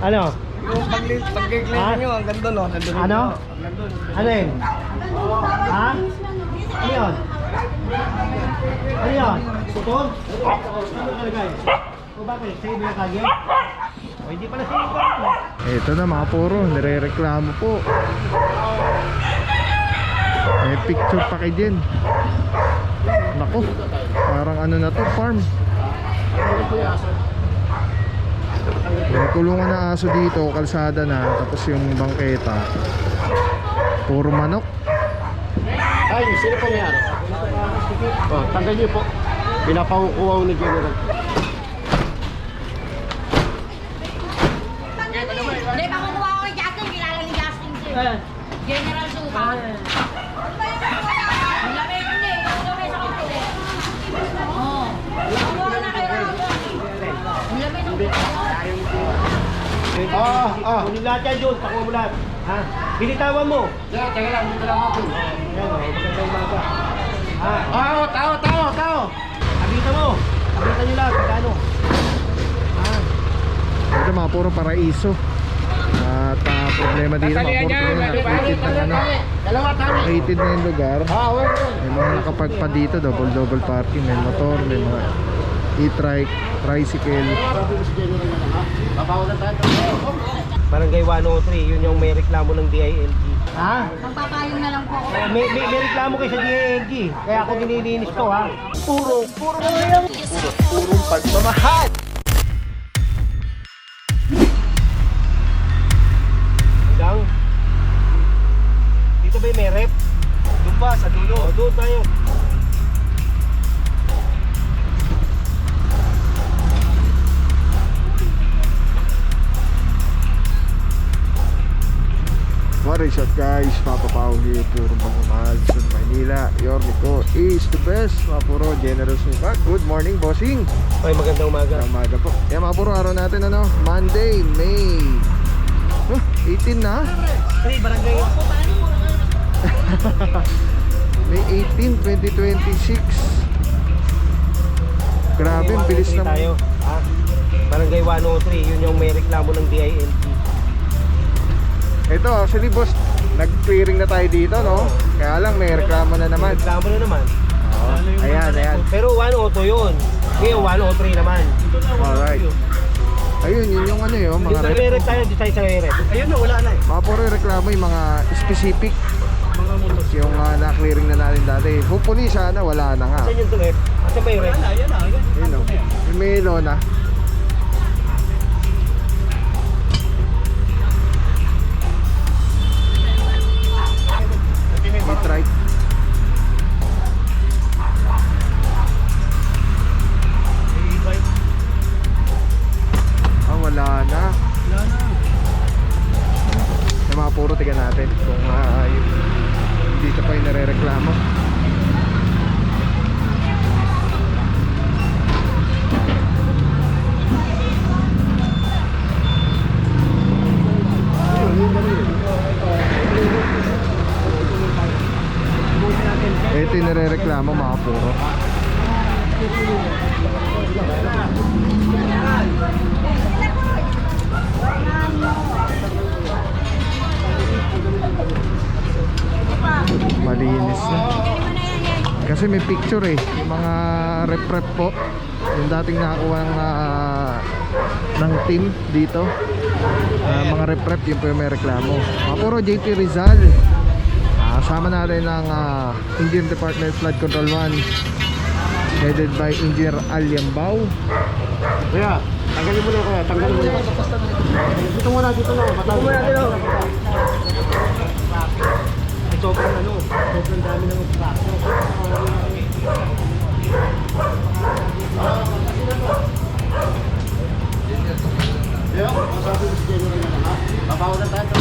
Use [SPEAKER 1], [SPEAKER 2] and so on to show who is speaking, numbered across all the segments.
[SPEAKER 1] Ano?
[SPEAKER 2] Yung pag-clean nyo, hanggang doon, no?
[SPEAKER 1] Ano? Ano yun? Ha? Ano yun? Ano yun? Putol? Ano kalagay? O bakit? Sa'yo ba yung kagyo? O hindi pala sa'yo ba?
[SPEAKER 3] Ito na mga puro, nire-reklamo po. May picture pa kay Jen. Naku, parang ano na to, farm. May kulungan na aso dito, kalsada na. Tapos yung bangketa puro manok.
[SPEAKER 4] Ay, sino po may-ari? Oh, tanggal niyo po. Pinapakukuha ni General.
[SPEAKER 5] Hindi, pakukuha ko kay Justin. Kilala ni Justin. General Suka. Ang lamig hindi. Ang lamig sa kapatid. Oo. Pakukuha na kayo. Ang lamig sa kapatid.
[SPEAKER 1] Kunin lahat yan, Jun. Pakuha mo lahat. Ha? Binitawan mo.
[SPEAKER 4] Teka lang, dito lang ako.
[SPEAKER 1] Ayan o, magandang umaga. Ha?
[SPEAKER 4] Tao!
[SPEAKER 1] Abita mo. Abita nyo lahat. Pagkano? Ha?
[SPEAKER 3] Ito mga puro paraiso. At problema dito mga puro nakitid ng ano,
[SPEAKER 4] Dalawa, tali.
[SPEAKER 3] nakitid na yung lugar.
[SPEAKER 4] Wait.
[SPEAKER 3] May mga nakapagpa dito, double parking. May motor, may mga e-trike, tricycle.
[SPEAKER 4] Papawalan tayo.
[SPEAKER 1] Barangay 103, yun yung may reklamo ng DILG. Ha?
[SPEAKER 5] Magpapayong na lang po ako.
[SPEAKER 1] May reklamo kayo sa DILG. Kaya ako nililinis to, ha? Purong pagmamahal. Hanggang dito ba yung may rep? Doon pa, sa dulo. O, doon tayo.
[SPEAKER 3] What is up guys, Papa Pao here, purong pagmamahal sa Maynila. Your Nico is the best, mga puro, General Suka. Good morning, bossing.
[SPEAKER 1] Ay, magandang umaga.
[SPEAKER 3] Magandang umaga po. Yan mga puro, araw natin ano, Monday, May 18 na.
[SPEAKER 1] Hey, barangay.
[SPEAKER 3] May 18, 2026. Grabe, ang bilis
[SPEAKER 1] Barangay
[SPEAKER 3] na.
[SPEAKER 1] tayo, ha? Barangay 103, yun yung may reklamo ng DILG.
[SPEAKER 3] Ito, actually boss, nag-clearing na tayo dito, no? Kaya lang, may reklamo na naman.
[SPEAKER 1] Reklamo na naman.
[SPEAKER 3] Ayan.
[SPEAKER 1] Pero 102 yun. Ngayon 103 naman.
[SPEAKER 3] Alright. Ayun, yun yung ano yun, mga
[SPEAKER 1] Dito sa Meret tayo, dito tayo sa Meret. Ayun na, wala na eh.
[SPEAKER 3] mga puro reklamo yung mga specific. Yung na-clearing na natin dati. Hopefully sana wala na nga.
[SPEAKER 1] Saan yung tulit? Saan ba yung red?
[SPEAKER 3] Ayun o, yung may lona. E-trike. Wala na. Yung mga puro tiga natin kung yung dito pa yung nare-reklamo. Ito yung nare-reklamo mga puro. Malinis na. Kasi may picture eh. Yung mga rep po. Yung dating nakakuha ng team dito. Mga rep yun po yung may reklamo. Puro JP Rizal. Kasama natin ng Indian Department of Flood Control 1, headed by Engineer Alyambao.
[SPEAKER 4] Kuya, tanggalin mo na kuya. Tanggalin mo na. Dito muna, dito na. Matawag mo na dito.
[SPEAKER 1] Sobrang ano, sobrang dami ng obstaklo.
[SPEAKER 4] Yo, masabi ko si General na ha. Papawalan tayo.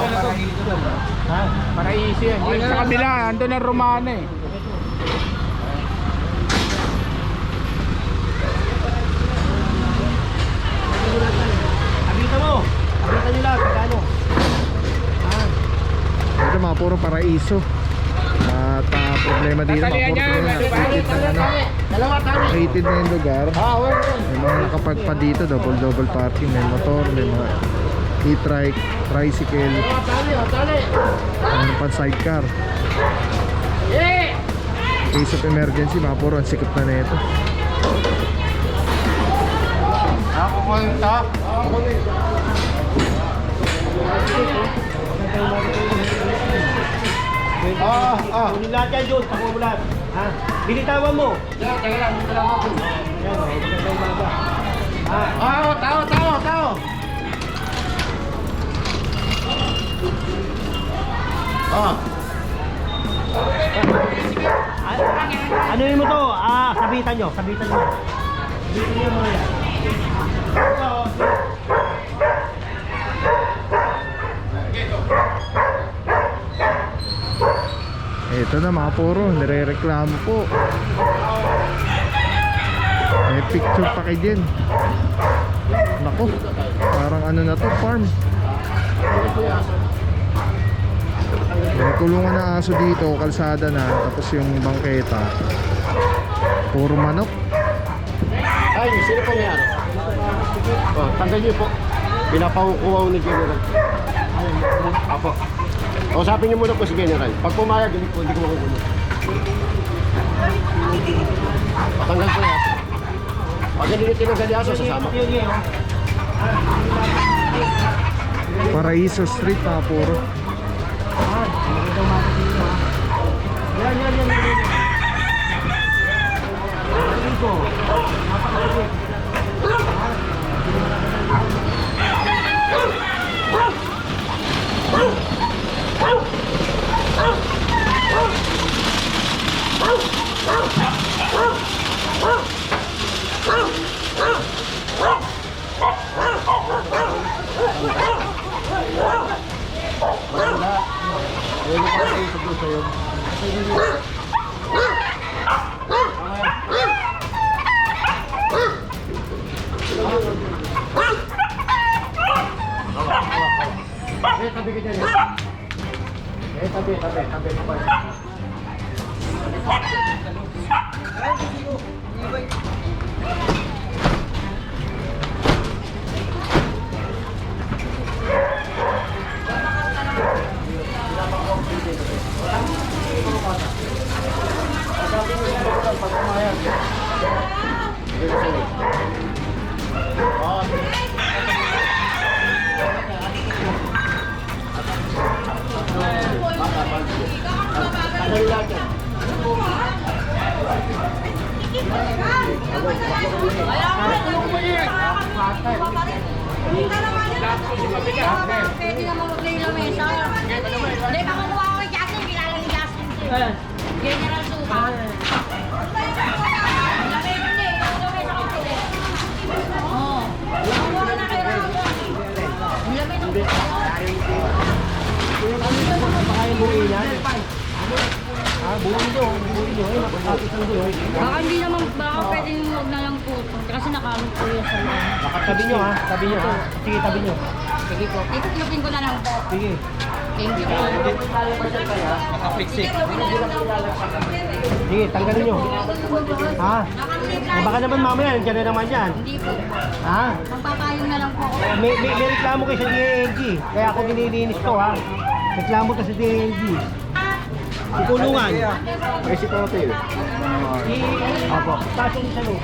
[SPEAKER 1] Ha?
[SPEAKER 2] Para easy yan. Yung sa kabila, andun ang Romana eh.
[SPEAKER 1] Abita mo. Abita nyo lahat. Pagkano? Ha?
[SPEAKER 3] Ito mga puro paraiso. At problema dito mga puro nakikita ng ano. Hated na yung lugar. May mga nakapark pa dito, double parking. May motor, may mga e-trike, tricycle, ano pa sidecar. Case of emergency, mga puro ang sikip na nito.
[SPEAKER 2] Ako ko yung ta.
[SPEAKER 1] Kunin lahat yan, Jun. Takbo mo lahat. Ha? Binitawan mo.
[SPEAKER 2] Teka lang ako.
[SPEAKER 1] Yan, magandang umaga. Ha?
[SPEAKER 2] Tao.
[SPEAKER 1] Ano yun mo to? Sabitan nyo. Sabitan nyo mga yan.
[SPEAKER 3] Ito na mga puro, nire-reklamo po. May picture pa kayo din. Naku, parang ano na to, farm. May kulungan na aso dito, kalsada na. Tapos yung bangketa, puro manok.
[SPEAKER 4] Ay, sino po may ano? Tanggal niyo po. Pinapakukuha ni General. Apo. Kausapin niyo muna po si General. Pag pumayag, hindi ko makukuha. Patanggal po yan. Pag hindi tinanggal yung aso, sasama.
[SPEAKER 3] Paraiso Street mga puro.
[SPEAKER 1] Yan. Ito. Napakasipit. Tabi ka dyan. Tabi.
[SPEAKER 5] Pwede naman mag-lay ng mesa. Hindi, makukuha ko kay Justin. Kilala ni Justin. General Suka. Lamay mo niya. Lamay sa kapit eh. Oo. Makukuha ka na kay Ramo. Lamay ng buka.
[SPEAKER 1] Baka yung buhay yan. Buhay nyo. Ay, napakapit ang buhay.
[SPEAKER 5] Baka hindi naman, baka pwedeng huwag na lang po. Kasi nakamit po yun sa mga.
[SPEAKER 1] Tabi nyo ha. Sige, tabi nyo.
[SPEAKER 5] Sige po. Ikutlupin ko na lang po.
[SPEAKER 1] Sige.
[SPEAKER 5] Thank you po. Sige,
[SPEAKER 1] Sige, tanggalin nyo. Ha? Baka naman mamaya, nandiyan na naman yan.
[SPEAKER 5] Hindi po.
[SPEAKER 1] Ha?
[SPEAKER 5] Magpapayong na lang po ako.
[SPEAKER 1] May reklamo kayo sa DNG. Kaya ako nililinis to ha. Reklamo to sa DNG. Ikulungan.
[SPEAKER 4] Ay, si Tote.
[SPEAKER 1] Apo. Pasok niyo sa loob.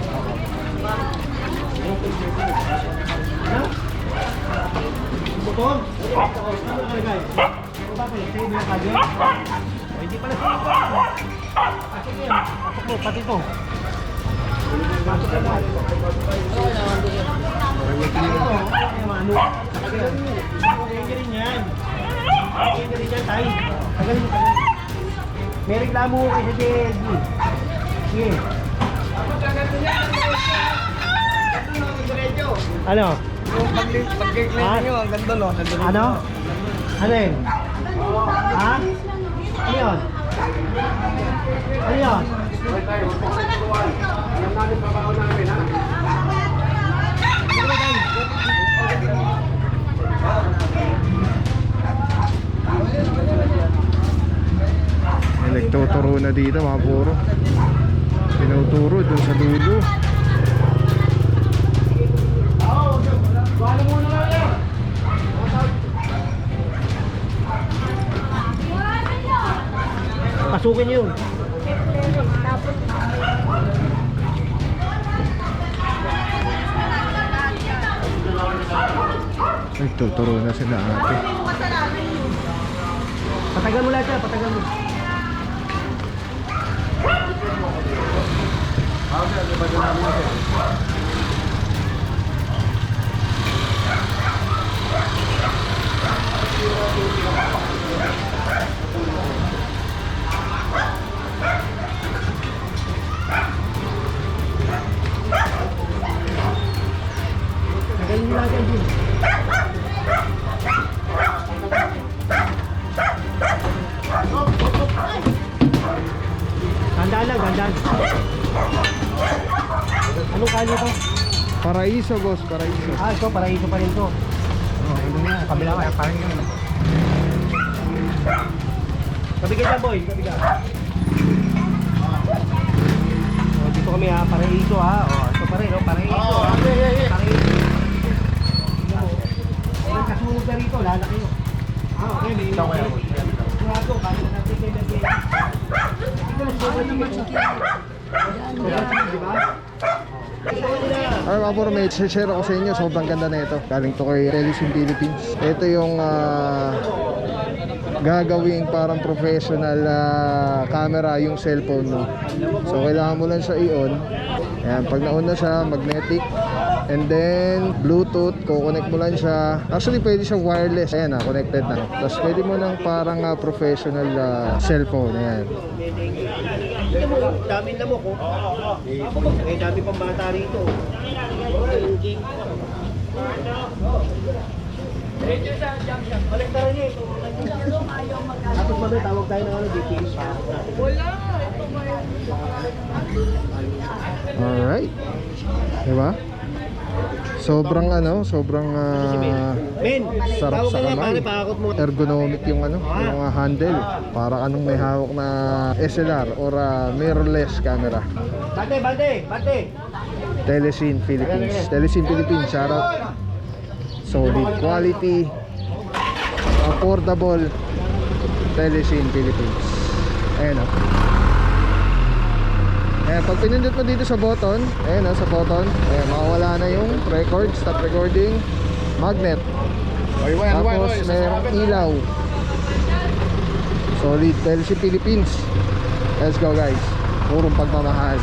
[SPEAKER 1] Ano? Motor? Ano kalagay? O bakit? Sa'yo mo yung kagay? O hindi pala sa'yo. Pasok mo yan. Pasok mo, pati to. Pasok ka na. Ano? Hindi rin yan. Hindi rin yan, tayo. Tagalin mo. May reklamo ko kasi DNG. Sige. Ano?
[SPEAKER 2] Yung pag-claim nyo, ang ganda no.
[SPEAKER 1] Ano? Ano yun? Ha? Ano yun? Ano yun?
[SPEAKER 4] Alam namin trabaho namin, ha?
[SPEAKER 3] May nagtuturo na dito mga puro. Tinuturo dun sa dulo.
[SPEAKER 1] Pasukin niyo yun.
[SPEAKER 3] Nagtuturo na sila ate.
[SPEAKER 1] Patagal mo lahat yan, patagal mo. Tagalin mo lahat yan, Jim. Gandaan lang, gandaan. Anong kali ito?
[SPEAKER 3] Paraiso boss, paraiso.
[SPEAKER 1] Ah, ito, paraiso pa rin ito. Ano nga, kabila kaya parang yun. Kabigat yan, boy, kabigat. Oh, dito kami ha, paraiso ha. Oh, ito pa rin, oh, paraiso. Paraiso. Ang kasunod na rito, lalaki yun. Ah, okay, may ito kaya. Sigurado, kasi natin kayo nag-i. Ito na sigurado naman sa kaya. Diba?
[SPEAKER 3] Ay mga puro, may share ako sa inyo. Sobrang ganda na ito. Galing to kay Telesin Philippines. Ito yung gagawing parang professional camera yung cellphone mo. So kailangan mo lang siya i-on. Ayan, pag na-on na siya, magnetic. And then Bluetooth, kukonect mo lang siya. Actually pwede siya wireless. Ayan na, connected na. Tapos pwede mo ng parang professional cellphone. Ayan.
[SPEAKER 1] Ito mo, dami na mo ko. Eh, dami pang bata rito. Kolektaran niya ito. Tapos mamaya tawag tayo ng ano, DTS.
[SPEAKER 3] Alright. Diba? Sobrang sobrang
[SPEAKER 1] Men,
[SPEAKER 3] sarap
[SPEAKER 1] tawag
[SPEAKER 3] sa
[SPEAKER 1] ka nga,
[SPEAKER 3] kamay.
[SPEAKER 1] pare, pakakot mo.
[SPEAKER 3] Ergonomic yung yung handle. Para anong may hawak na SLR or mirrorless camera.
[SPEAKER 1] Bate, bate, bate.
[SPEAKER 3] Telesin Philippines. Telesin Philippines, shout out. Solid quality, affordable. Telesin Philippines. Ayan o. Pag pinindot mo dito sa button, ayan sa button, makawala na yung record, stop recording, magnet. Tapos mayroong ilaw. Solid. Telesin Philippines. Let's go guys. Purong pagmamahal.